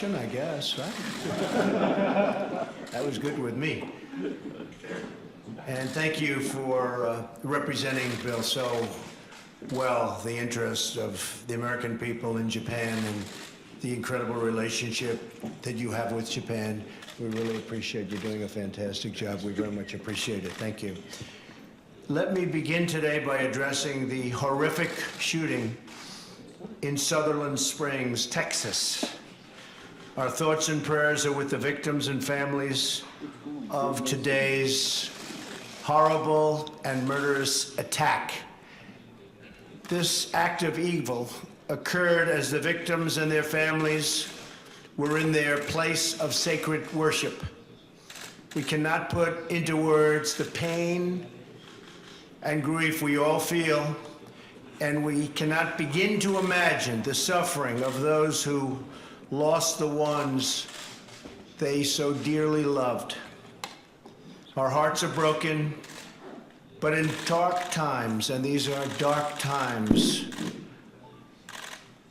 question, I guess, right? That was good with me. And thank you for representing, Bill, so well the interests of the American people in Japan and the incredible relationship that you have with Japan. We really appreciate you doing a fantastic job. We very much appreciate it. Thank you. Let me begin today by addressing the horrific shooting in Sutherland Springs, Texas. Our thoughts and prayers are with the victims and families of today's horrible and murderous attack. This act of evil occurred as the victims and their families were in their place of sacred worship. We cannot put into words the pain and grief we all feel, and we cannot begin to imagine the suffering of those who lost the ones they so dearly loved. Our hearts are broken, but in dark times, and these are dark times,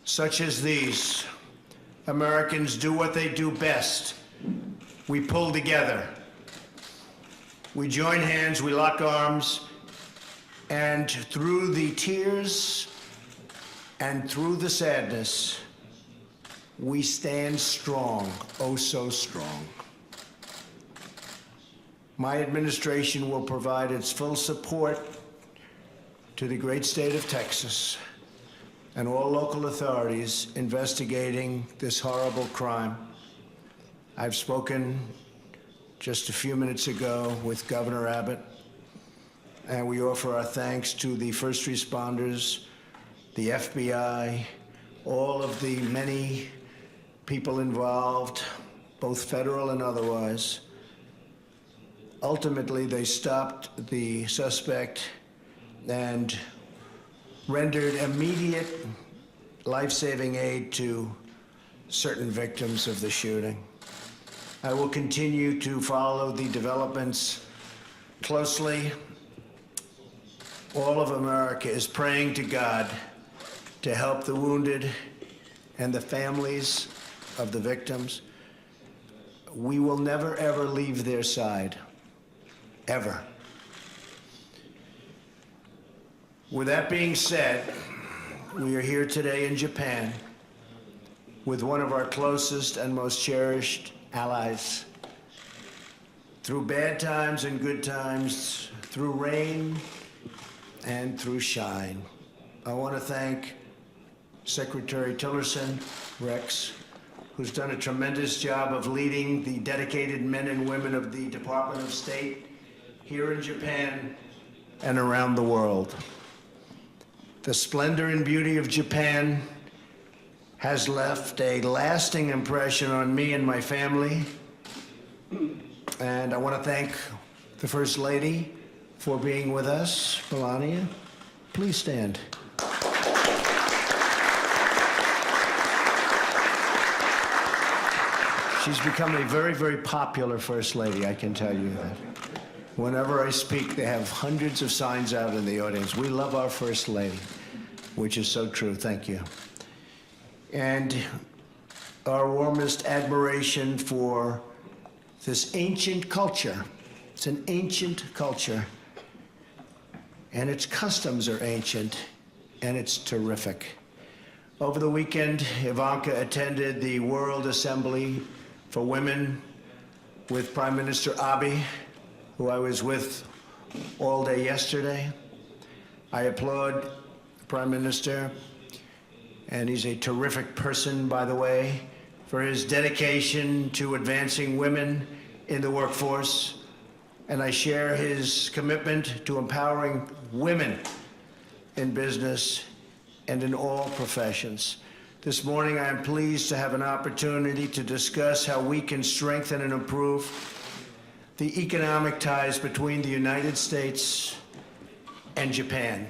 such as these, Americans do what they do best. We pull together. We join hands, we lock arms, and through the tears and through the sadness, we stand strong, oh so strong. My administration will provide its full support to the great state of Texas and all local authorities investigating this horrible crime. I've spoken just a few minutes ago with Governor Abbott, and we offer our thanks to the first responders, the FBI, all of the many people involved, both federal and otherwise. Ultimately, they stopped the suspect and rendered immediate life-saving aid to certain victims of the shooting. I will continue to follow the developments closely. All of America is praying to God to help the wounded and the families of the victims. We will never, ever leave their side, ever. With that being said, we are here today in Japan with one of our closest and most cherished allies. Through bad times and good times, through rain and through shine. I want to thank Secretary Tillerson, Rex, who's done a tremendous job of leading the dedicated men and women of the Department of State here in Japan and around the world. The splendor and beauty of Japan has left a lasting impression on me and my family. And I want to thank the First Lady for being with us. Melania, please stand. She's become a very, very popular First Lady, I can tell you that. Whenever I speak, they have hundreds of signs out in the audience. We love our First Lady, which is so true. Thank you. And our warmest admiration for this ancient culture. It's an ancient culture, and its customs are ancient, and it's terrific. Over the weekend, Ivanka attended the World Assembly for Women with Prime Minister Abe, who I was with all day yesterday. I applaud the Prime Minister, and he's a terrific person, by the way, for his dedication to advancing women in the workforce. And I share his commitment to empowering women in business and in all professions. This morning, I am pleased to have an opportunity to discuss how we can strengthen and improve the economic ties between the United States and Japan.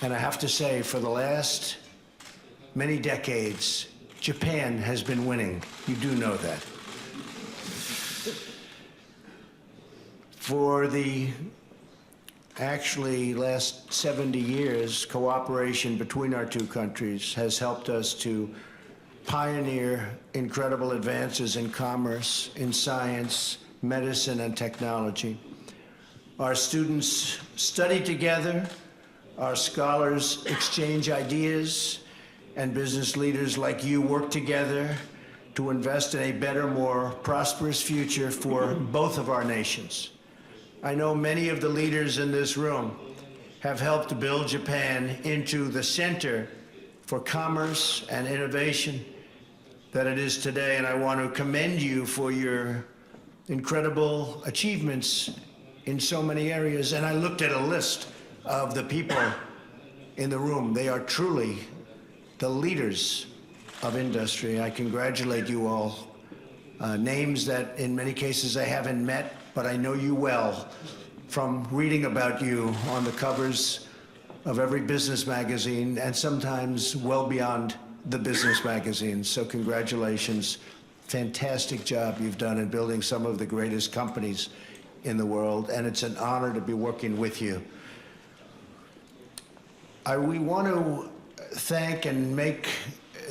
And I have to say, for the last many decades, Japan has been winning. You do know that. For the actually last 70 years, cooperation between our two countries has helped us to pioneer incredible advances in commerce, in science, medicine, and technology. Our students study together, our scholars exchange ideas, and business leaders like you work together to invest in a better, more prosperous future for both of our nations. I know many of the leaders in this room have helped build Japan into the center for commerce and innovation that it is today, and I want to commend you for your incredible achievements in so many areas. And I looked at a list of the people in the room. They are truly the leaders of industry. I congratulate you all. Names that in many cases I haven't met, but I know you well from reading about you on the covers of every business magazine and sometimes well beyond the business magazines. So congratulations. Fantastic job you've done in building some of the greatest companies in the world, and it's an honor to be working with you. We want to thank and make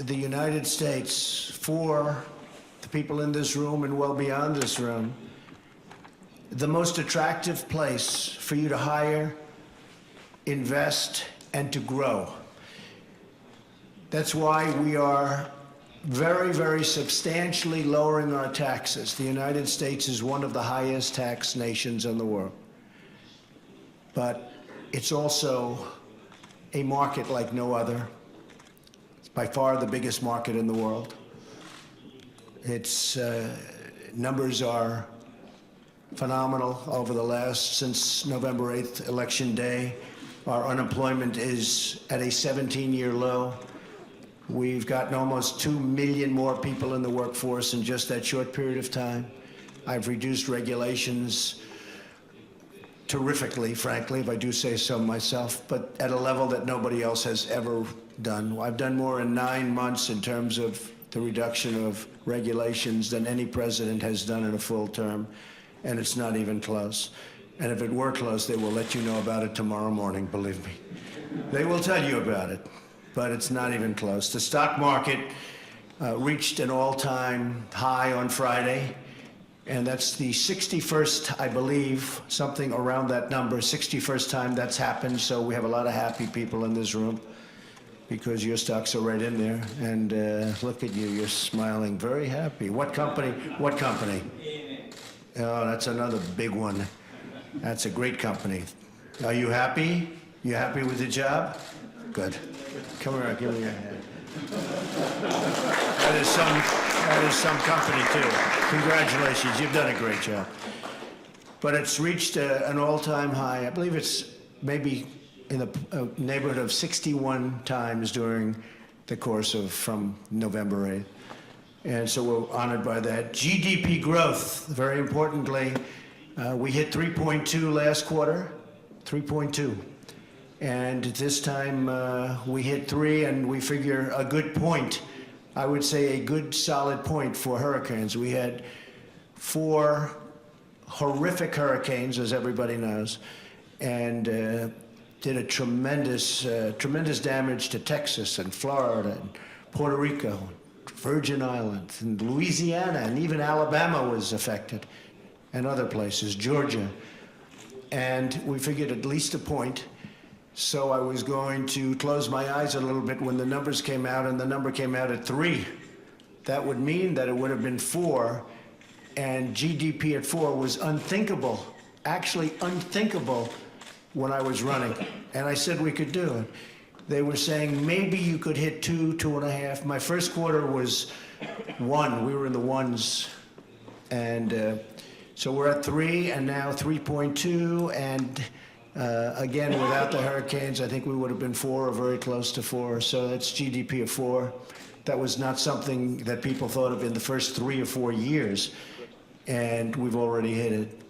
the United States, for the people in this room and well beyond this room, the most attractive place for you to hire, invest, and to grow. That's why we are very, very substantially lowering our taxes. The United States is one of the highest tax nations in the world. But it's also a market like no other. It's by far the biggest market in the world. Its numbers are phenomenal over the last, since November 8th, Election Day. Our unemployment is at a 17-year low. We've gotten almost 2 million more people in the workforce in just that short period of time. I've reduced regulations terrifically, frankly, if I do say so myself, but at a level that nobody else has ever done. I've done more in 9 months in terms of the reduction of regulations than any president has done in a full term, and it's not even close. And if it were close, they will let you know about it tomorrow morning, believe me. They will tell you about it, but it's not even close. The stock market reached an all-time high on Friday, and that's the 61st, I believe, something around that number, 61st time that's happened, so we have a lot of happy people in this room because your stocks are right in there. And look at you, you're smiling, very happy. What company? What company? Oh, that's another big one. That's a great company. Are you happy? You happy with the job? Good. Come here, give me your hand. That is some company too. Congratulations, you've done a great job. But it's reached an all-time high. I believe it's maybe in the neighborhood of 61 times during the course of from November 8th. And so we're honored by that. GDP growth, very importantly, we hit 3.2 last quarter, 3.2. And this time we hit 3, and we figure a good point, I would say a good solid point for hurricanes. We had 4 horrific hurricanes, as everybody knows, and did a tremendous damage to Texas and Florida and Puerto Rico, Virgin Islands, and Louisiana, and even Alabama was affected, and other places, Georgia. And we figured at least a point. So I was going to close my eyes a little bit when the numbers came out, and the number came out at 3. That would mean that it would have been 4, and GDP at 4 was unthinkable, actually unthinkable when I was running. And I said we could do it. They were saying maybe you could hit 2, 2.5. My first quarter was 1. We were in the ones. And so we're at 3, and now 3.2, and again, without the hurricanes, I think we would have been 4 or very close to 4. So that's GDP of 4. That was not something that people thought of in the first 3 or 4 years, and we've already hit it.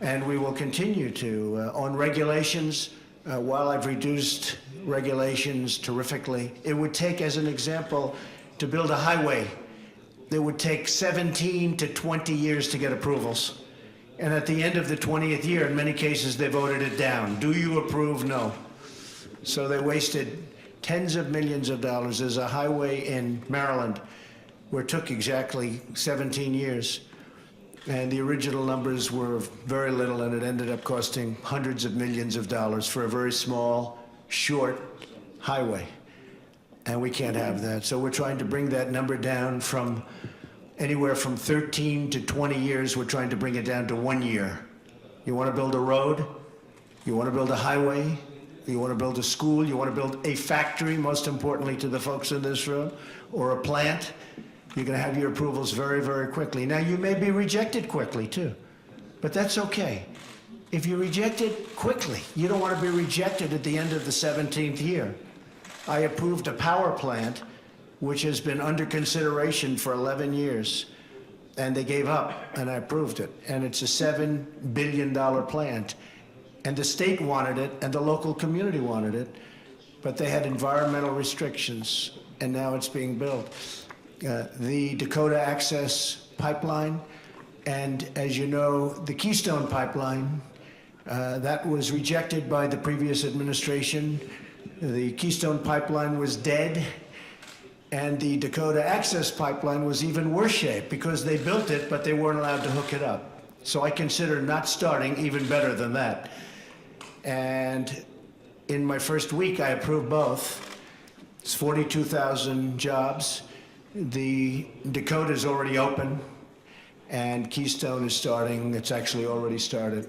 And we will continue to. On regulations, while I've reduced regulations terrifically, it would take, as an example, to build a highway, it would take 17 to 20 years to get approvals. And at the end of the 20th year, in many cases, they voted it down. Do you approve? No. So they wasted tens of millions of dollars. There's a highway in Maryland where it took exactly 17 years. And the original numbers were very little, and it ended up costing hundreds of millions of dollars for a very small, short highway. And we can't have that. So we're trying to bring that number down from anywhere from 13 to 20 years. We're trying to bring it down to 1 year. You want to build a road? You want to build a highway? You want to build a school? You want to build a factory, most importantly to the folks in this room, or a plant? You're going to have your approvals very, very quickly. Now, you may be rejected quickly, too, but that's okay. If you're rejected quickly, you don't want to be rejected at the end of the 17th year. I approved a power plant which has been under consideration for 11 years, and they gave up, and I approved it. And it's a $7 billion plant. And the state wanted it, and the local community wanted it, but they had environmental restrictions, and now it's being built. The Dakota Access Pipeline, and as you know, the Keystone Pipeline, that was rejected by the previous administration. The Keystone Pipeline was dead, and the Dakota Access Pipeline was even worse shape because they built it, but they weren't allowed to hook it up. So I consider not starting even better than that. And in my first week, I approved both. It's 42,000 jobs. The Dakota is already open, and Keystone is starting. It's actually already started.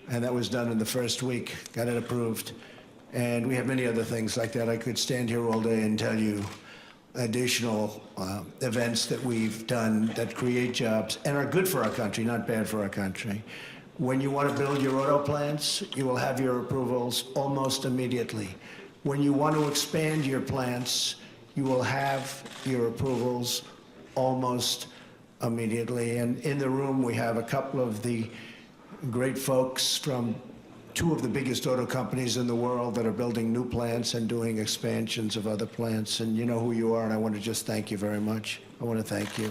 And that was done in the first week, got it approved. And we have many other things like that. I could stand here all day and tell you additional events that we've done that create jobs and are good for our country, not bad for our country. When you want to build your auto plants, you will have your approvals almost immediately. When you want to expand your plants, you will have your approvals almost immediately. And in the room, we have a couple of the great folks from two of the biggest auto companies in the world that are building new plants and doing expansions of other plants. And you know who you are, and I want to just thank you very much. I want to thank you.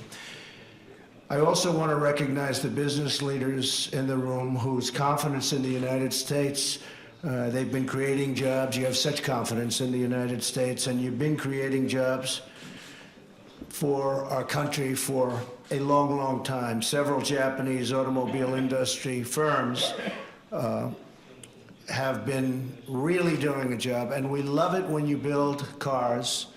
I also want to recognize the business leaders in the room whose confidence in the United States, they've been creating jobs. You have such confidence in the United States, and you've been creating jobs for our country for a long, long time. Several Japanese automobile industry firms have been really doing a job, and we love it when you build cars.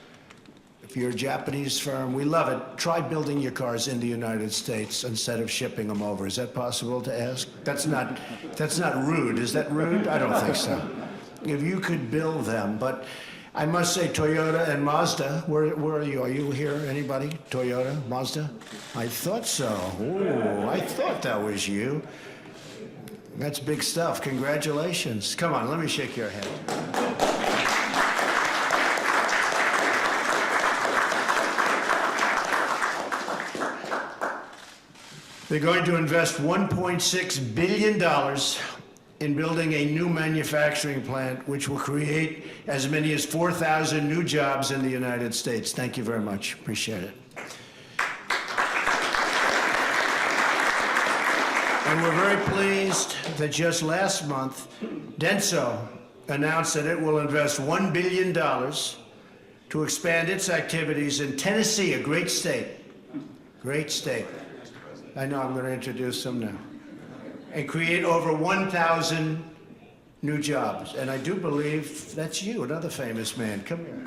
If you're a Japanese firm, we love it. Try building your cars in the United States instead of shipping them over. Is that possible to ask? That's not rude. Is that rude? I don't think so. If you could build them, but I must say Toyota and Mazda, where are you? Are you here, anybody? Toyota, Mazda? I thought so. Ooh, I thought that was you. That's big stuff. Congratulations. Come on, let me shake your hand. They're going to invest $1.6 billion in building a new manufacturing plant, which will create as many as 4,000 new jobs in the United States. Thank you very much. Appreciate it. And we're very pleased that just last month, Denso announced that it will invest $1 billion to expand its activities in Tennessee, a great state. Great state. I know I'm going to introduce them now. And create over 1,000 new jobs. And I do believe that's you, another famous man. Come here.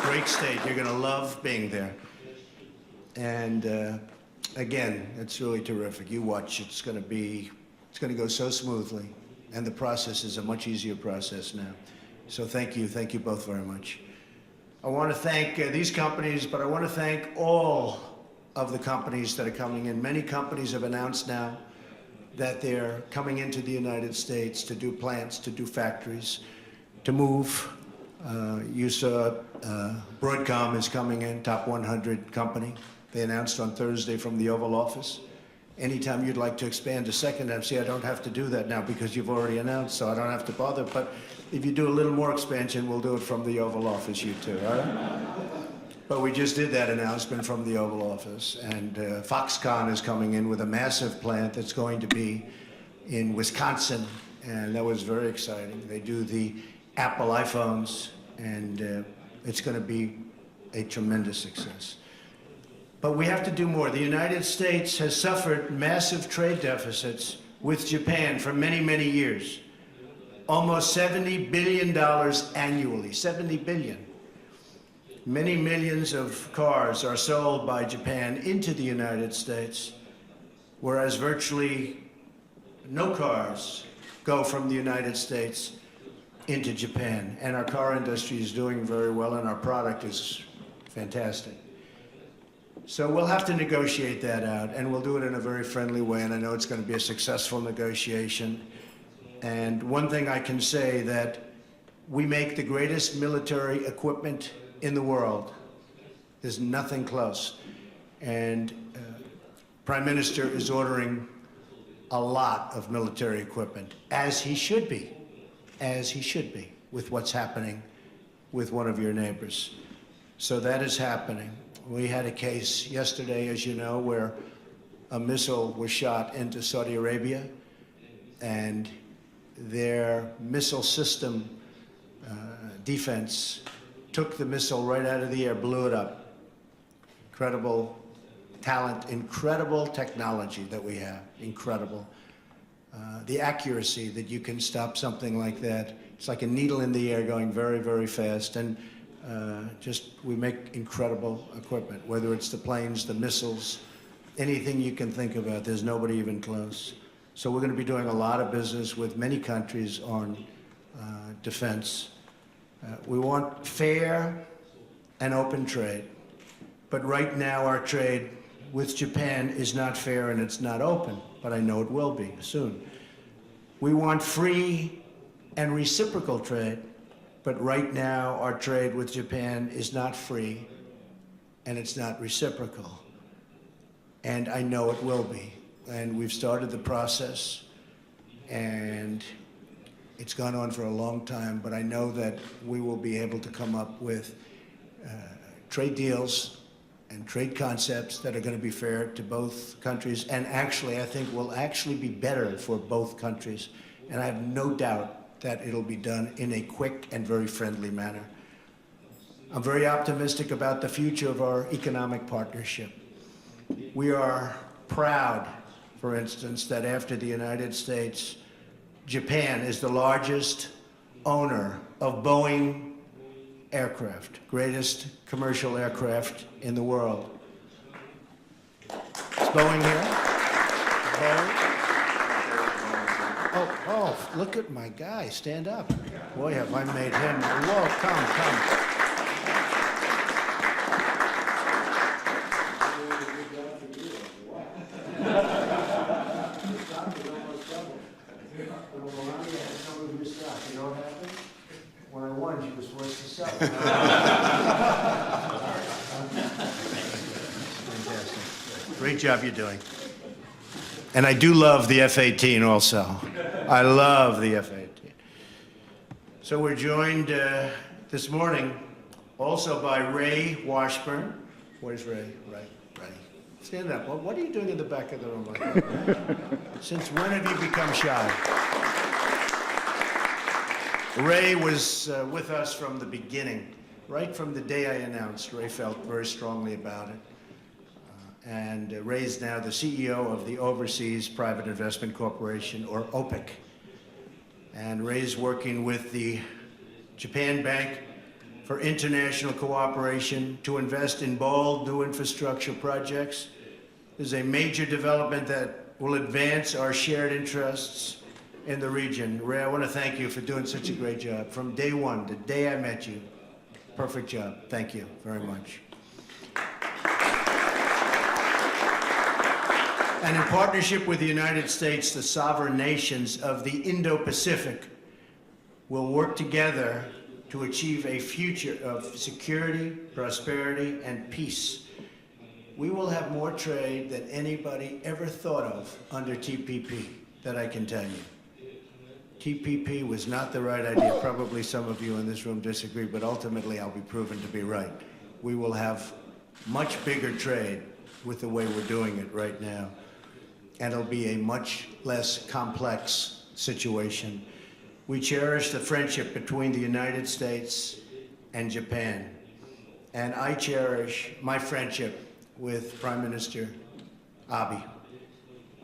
Great state. You're going to love being there. And again, it's really terrific. You watch. It's going to go so smoothly. And the process is a much easier process now. So thank you. Thank you both very much. I want to thank these companies, but I want to thank all of the companies that are coming in. Many companies have announced now that they're coming into the United States to do plants, to do factories, to move. You saw Broadcom is coming in, top 100 company. They announced on Thursday from the Oval Office. Anytime you'd like to expand a second MC, I don't have to do that now because you've already announced, so I don't have to bother. But if you do a little more expansion, we'll do it from the Oval Office, you two, all right? But we just did that announcement from the Oval Office. And Foxconn is coming in with a massive plant that's going to be in Wisconsin, and that was very exciting. They do the Apple iPhones, and it's going to be a tremendous success. But we have to do more. The United States has suffered massive trade deficits with Japan for many, many years. Almost $70 billion annually, 70 billion. Many millions of cars are sold by Japan into the United States, whereas virtually no cars go from the United States into Japan. And our car industry is doing very well, and our product is fantastic. So we'll have to negotiate that out, and we'll do it in a very friendly way, and I know it's going to be a successful negotiation. And one thing I can say, that we make the greatest military equipment in the world. There's nothing close. And Prime Minister is ordering a lot of military equipment, as he should be, with what's happening with one of your neighbors. So that is happening. We had a case yesterday, as you know, where a missile was shot into Saudi Arabia, and their missile system defense took the missile right out of the air, blew it up. Incredible talent, incredible technology that we have, incredible. The accuracy that you can stop something like that. It's like a needle in the air going very, very fast. And we make incredible equipment, whether it's the planes, the missiles, anything you can think about. There's nobody even close. So we're going to be doing a lot of business with many countries on defense. We want fair and open trade. But right now our trade with Japan is not fair and it's not open, but I know it will be soon. We want free and reciprocal trade, but right now our trade with Japan is not free and it's not reciprocal. And I know it will be. And we've started the process, and it's gone on for a long time, but I know that we will be able to come up with trade deals and trade concepts that are going to be fair to both countries, and actually I think will actually be better for both countries. And I have no doubt that it'll be done in a quick and very friendly manner. I'm very optimistic about the future of our economic partnership. We are proud, for instance, that after the United States, Japan is the largest owner of Boeing aircraft, greatest commercial aircraft in the world. Is Boeing here? Boeing? Oh, look at my guy. Stand up. Boy, have I made him. Whoa, come. When I won, she was forced to sell. Fantastic. Great job you're doing. And I do love the F-18 also. I love the F-18. So we're joined this morning also by Ray Washburn. Where's Ray? Ray. Stand up. What are you doing in the back of the room like that? Since when have you become shy? Ray was with us from the beginning, right from the day I announced. Ray felt very strongly about it. And Ray is now the CEO of the Overseas Private Investment Corporation, or OPIC. And Ray's working with the Japan Bank for International Cooperation to invest in bold new infrastructure projects. This is a major development that will advance our shared interests in the region. Ray, I want to thank you for doing such a great job. From day one, the day I met you, perfect job. Thank you very much. And in partnership with the United States, the sovereign nations of the Indo-Pacific will work together to achieve a future of security, prosperity, and peace. We will have more trade than anybody ever thought of under TPP, that I can tell you. TPP was not the right idea. Probably some of you in this room disagree, but ultimately I'll be proven to be right. We will have much bigger trade with the way we're doing it right now. and it'll be a much less complex situation. We cherish the friendship between the United States and Japan, and I cherish my friendship with Prime Minister Abe.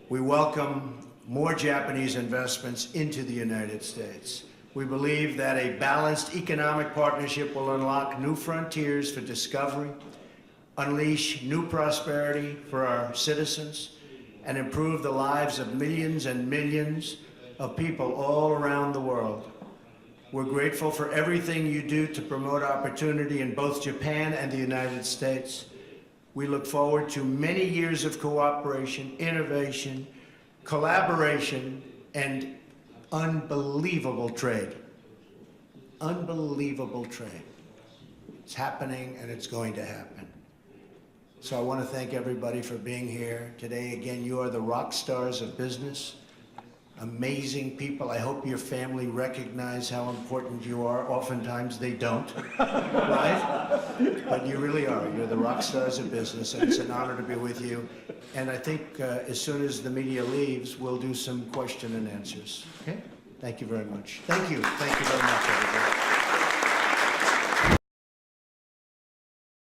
We welcome more Japanese investments into the United States. We believe that a balanced economic partnership will unlock new frontiers for discovery, unleash new prosperity for our citizens, and improve the lives of millions and millions of people all around the world. We're grateful for everything you do to promote opportunity in both Japan and the United States. We look forward to many years of cooperation, innovation, collaboration, and unbelievable trade. Unbelievable trade. It's happening and it's going to happen. So I want to thank everybody for being here today. Again, you are the rock stars of business. Amazing people. I hope your family recognize how important you are. Oftentimes they don't, right? But you really are. You're the rock stars of business, and it's an honor to be with you. And I think as soon as the media leaves, we'll do some question and answers. Okay? Thank you very much. Thank you. Thank you very much, everyone.